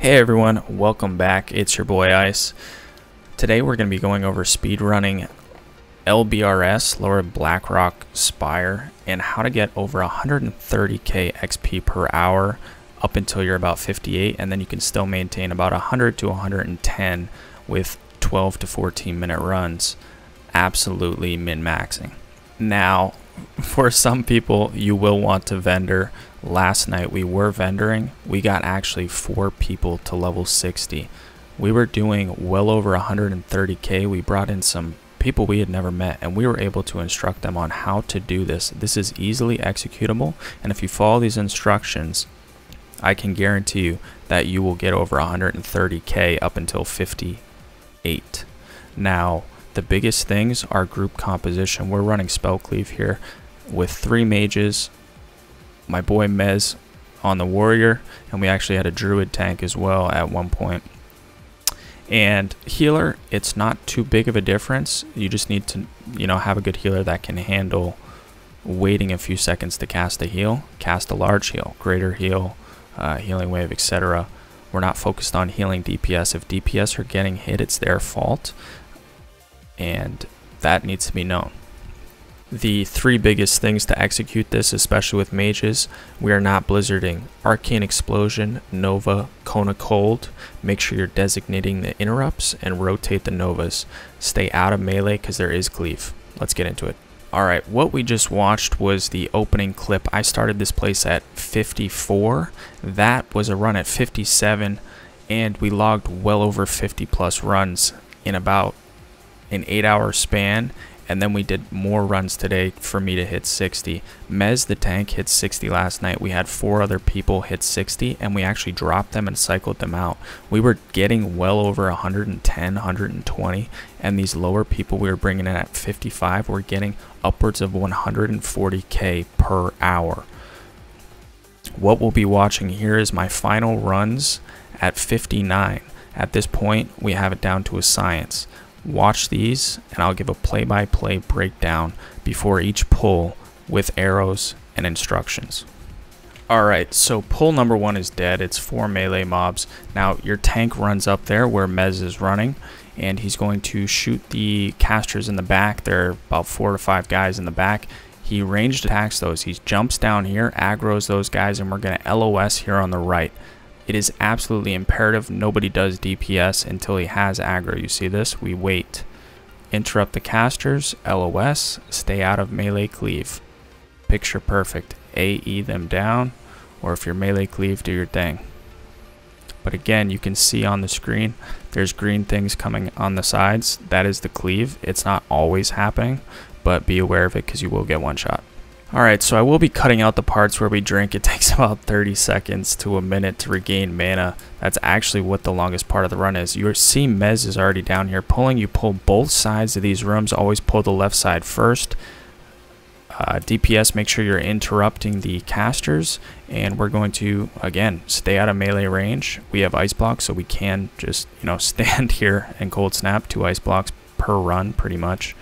Hey everyone, welcome back. It's your boy Ice. Today we're going to be going over speedrunning LBRS, Lower Blackrock Spire, and how to get over 130k XP per hour up until you're about 58, and then you can still maintain about 100 to 110 with 12 to 14 minute runs. Absolutely min-maxing. Now, for some people, you will want to vendor. Last night we were vendoring. We got actually 4 people to level 60. We were doing well over 130k. We brought in some people we had never met, and we were able to instruct them on how to do this. This is easily executable, and if you follow these instructions, I can guarantee you that you will get over 130k up until 58. Now, the biggest things are group composition. We're running spell cleave here with 3 mages, my boy Mage on the warrior, and we actually had a druid tank as well at one point. And healer, it's not too big of a difference. You just need to, have a good healer that can handle waiting a few seconds to cast a heal, cast a large heal, greater heal, healing wave, etc. We're not focused on healing DPS. If DPS are getting hit, it's their fault, and that needs to be known. The 3 biggest things to execute this, especially with mages: we are not blizzarding. Arcane Explosion, Nova, Kona Cold. Make sure you're designating the interrupts and rotate the Novas. Stay out of melee because there is cleave. Let's get into it. Alright, what we just watched was the opening clip. I started this place at 54. That was a run at 57, and we logged well over 50 plus runs in about an 8-hour span. And then we did more runs today for me to hit 60. Mez the tank hit 60 last night. We had 4 other people hit 60, and we actually dropped them and cycled them out. We were getting well over 110, 120, and these lower people we were bringing in at 55 were getting upwards of 140k per hour. What we'll be watching here is my final runs at 59. At this point, we have it down to a science. Watch these, and I'll give a play-by-play breakdown before each pull with arrows and instructions. Alright, so pull number 1 is dead. It's 4 melee mobs. Now, your tank runs up there where Mez is running, and he's going to shoot the casters in the back. There are about 4 to 5 guys in the back. He ranged attacks those. He jumps down here, aggroes those guys, and we're going to LOS here on the right. It is absolutely imperative nobody does DPS until he has aggro. You see this? We wait. Interrupt the casters, LOS, stay out of melee cleave. Picture perfect. AE them down, or if you're melee cleave, do your thing. But again, you can see on the screen, there's green things coming on the sides. That is the cleave. It's not always happening, but be aware of it because you will get one shot. Alright, so I will be cutting out the parts where we drink. It takes about 30 seconds to a minute to regain mana. That's actually what the longest part of the run is. You see Mez is already down here pulling. You pull both sides of these rooms. Always pull the left side first. DPS, make sure you're interrupting the casters. And we're going to, again, stay out of melee range. We have ice blocks, so we can just, stand here and cold snap. 2 ice blocks per run, pretty much.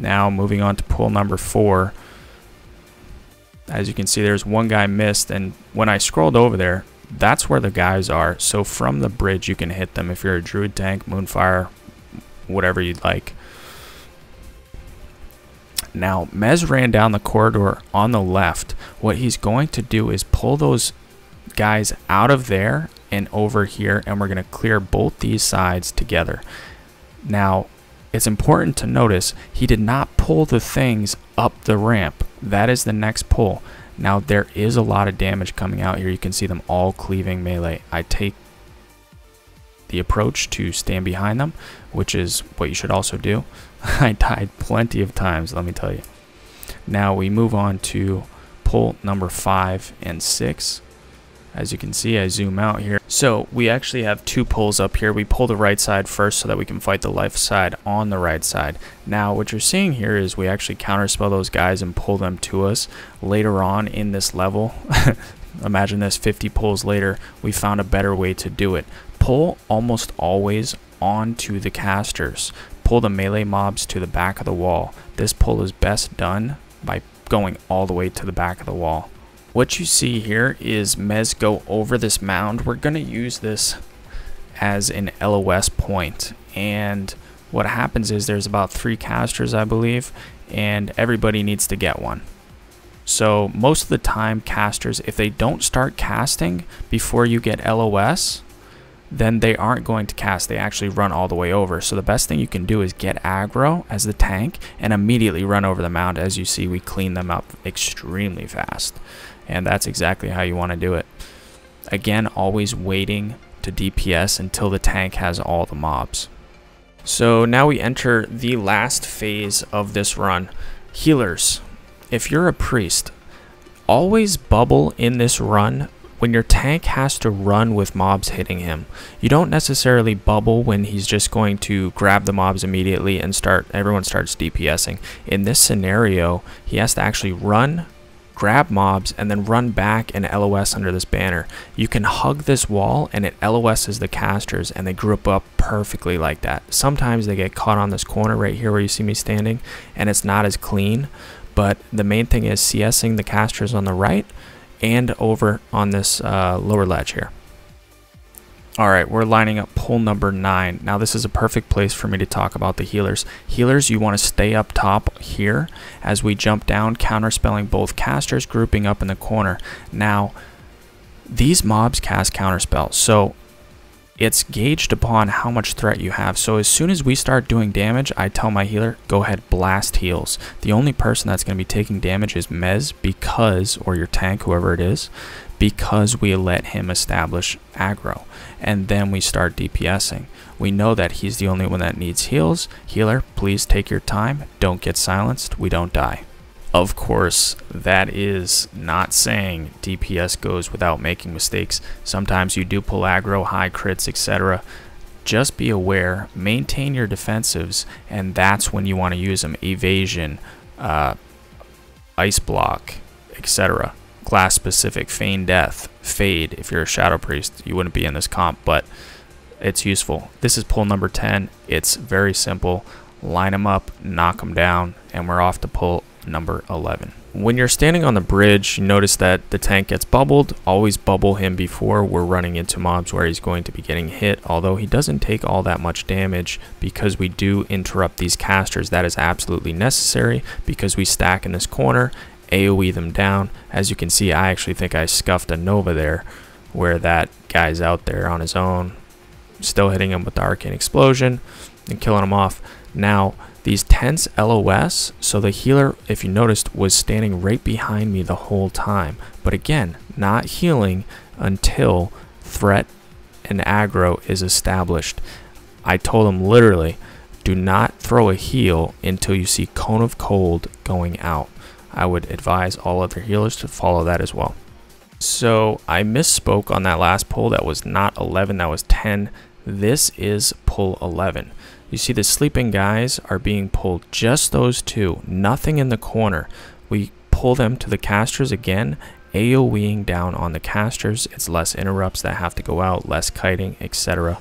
Now moving on to pull number 4. As you can see, there's one guy missed, and when I scrolled over there, that's where the guys are. So from the bridge you can hit them if you're a druid tank, moonfire, whatever you'd like. Now Mez ran down the corridor on the left. What he's going to do is pull those guys out of there and over here, and we're going to clear both these sides together. Now it's important to notice he did not pull the things up the ramp. That is the next pull. Now there is a lot of damage coming out here. You can see them all cleaving melee. I take the approach to stand behind them, which is what you should also do. I died plenty of times, let me tell you. Now we move on to pull number 5 and 6. As you can see, I zoom out here. So we actually have 2 pulls up here. We pull the right side first so that we can fight the left side on the right side. Now what you're seeing here is we actually counterspell those guys and pull them to us. Later on in this level, imagine this, 50 pulls later, we found a better way to do it. Pull almost always onto the casters. Pull the melee mobs to the back of the wall. This pull is best done by going all the way to the back of the wall. What you see here is Mez go over this mound. We're going to use this as an LOS point, and what happens is there's about 3 casters, I believe, and everybody needs to get one. So most of the time, casters, if they don't start casting before you get LOS, then they aren't going to cast. They actually run all the way over. So the best thing you can do is get aggro as the tank and immediately run over the mound. As you see, we clean them up extremely fast, and that's exactly how you want to do it. Again, always waiting to DPS until the tank has all the mobs. So now we enter the last phase of this run. Healers. If you're a priest, always bubble in this run when your tank has to run with mobs hitting him. You don't necessarily bubble when he's just going to grab the mobs immediately and everyone starts DPSing. In this scenario, he has to actually run, grab mobs, and then run back and LOS under this banner. You can hug this wall and it LOSs the casters, and they group up perfectly like that. Sometimes they get caught on this corner right here where you see me standing, and it's not as clean, but the main thing is CSing the casters on the right and over on this lower ledge here. Alright, we're lining up pull number 9. Now this is a perfect place for me to talk about the healers. Healers, you want to stay up top here as we jump down, counterspelling both casters, grouping up in the corner. Now, these mobs cast counterspell, so it's gauged upon how much threat you have. So as soon as we start doing damage, I tell my healer, go ahead, blast heals. The only person that's going to be taking damage is Mez, because, or your tank, whoever it is, because we let him establish aggro. And then we start DPSing. We know that he's the only one that needs heals. Healer, please take your time. Don't get silenced. We don't die. Of course, that is not saying DPS goes without making mistakes. Sometimes you do pull aggro, high crits, etc. Just be aware, maintain your defensives, and that's when you want to use them. Evasion, ice block, etc. Class specific, feign death, fade. If you're a shadow priest, you wouldn't be in this comp, but it's useful. This is pull number 10. It's very simple. Line them up, knock them down, and we're off to pull number 11. When you're standing on the bridge, you notice that the tank gets bubbled. Always bubble him before we're running into mobs where he's going to be getting hit, although he doesn't take all that much damage because we do interrupt these casters. That is absolutely necessary because we stack in this corner, AoE them down. As you can see, I actually think I scuffed a Nova there, where that guy's out there on his own, still hitting him with the Arcane Explosion and killing him off. Now, these tense LOS, so the healer, if you noticed, was standing right behind me the whole time. But again, not healing until threat and aggro is established. I told him literally, do not throw a heal until you see Cone of Cold going out. I would advise all other healers to follow that as well. So I misspoke on that last pull. That was not 11, that was 10. This is pull 11. You see the sleeping guys are being pulled, just those two, nothing in the corner. We pull them to the casters again, AoEing down on the casters. It's less interrupts that have to go out, less kiting, etc.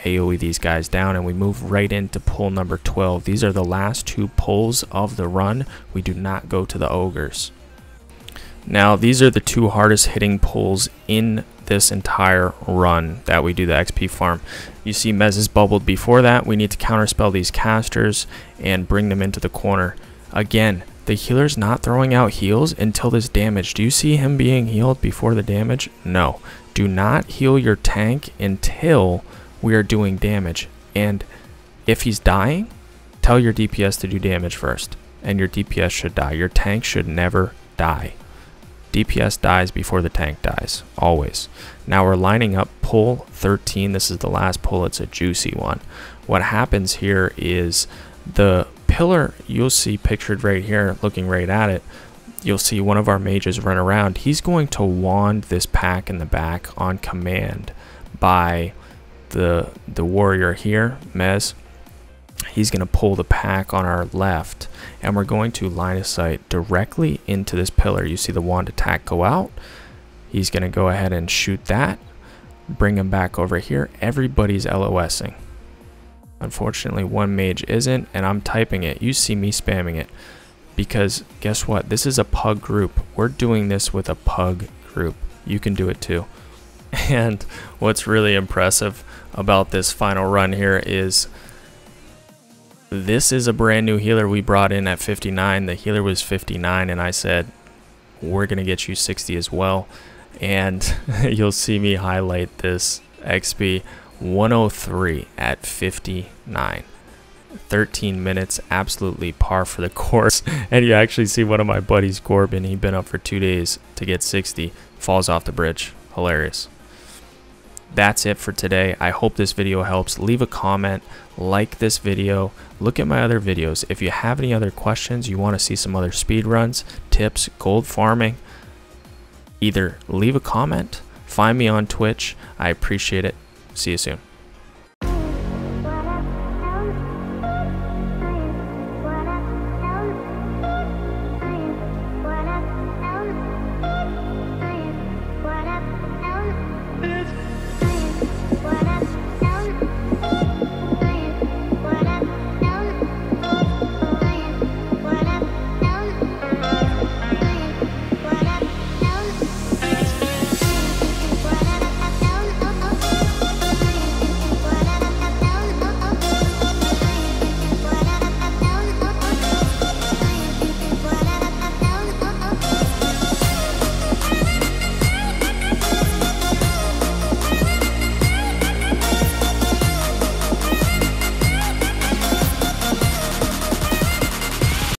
AoE these guys down, and we move right into pull number 12. These are the last 2 pulls of the run. We do not go to the ogres. Now, these are the 2 hardest hitting pulls in this entire run that we do the XP farm. You see Mez is bubbled before that. We need to counterspell these casters and bring them into the corner. Again, the healer's not throwing out heals until this damage. Do you see him being healed before the damage? No. Do not heal your tank until we are doing damage. And if he's dying, tell your DPS to do damage first, and your DPS should die. Your tank should never die. DPS dies before the tank dies, always. Now we're lining up pull 13. This is the last pull. It's a juicy one. What happens here is the pillar you'll see pictured right here, looking right at it, you'll see one of our mages run around. He's going to wand this pack in the back on command by the warrior here, Mez. He's going to pull the pack on our left, and we're going to line of sight directly into this pillar. You see the wand attack go out. He's going to go ahead and shoot that, bring him back over here. Everybody's LOSing. Unfortunately, one mage isn't, and I'm typing it. You see me spamming it. because guess what? This is a pug group. We're doing this with a pug group. You can do it too. And what's really impressive about this final run here is this is a brand new healer we brought in at 59. The healer was 59 and I said, we're going to get you 60 as well. And you'll see me highlight this XP 103 at 59. 13 minutes, absolutely par for the course. And you actually see one of my buddies, Corbin, he'd been up for 2 days to get 60, falls off the bridge. Hilarious. That's it for today. I hope this video helps. Leave a comment, like this video, look at my other videos. If you have any other questions, you want to see some other speed runs, tips, gold farming, either leave a comment, find me on Twitch. I appreciate it. See you soon.